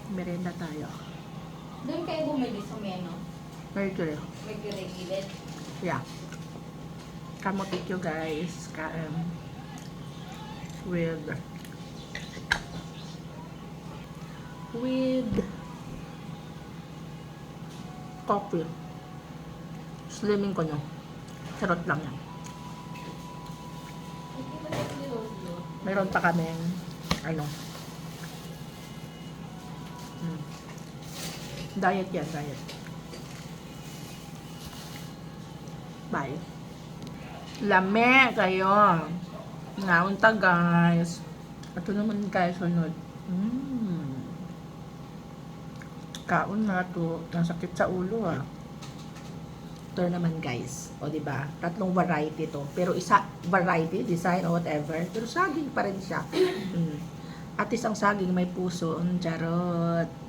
Merenda tayo. Doon kayo bumili sa menu. Mercury. May gilid. Yeah. Come with you guys. Kain. With coffee. Slimming ko nyo. Charot lang yan. Meron pa kaming diet yan, diet. Bye. Lame kayo. Naunta guys. Ito naman guys, sunod. Kaon na to. Nasakit sa ulo ah. Ito naman guys. O diba? Tatlong variety to. Pero isa variety, design or whatever. Pero saging pa rin siya. At isang saging may puso. Charot.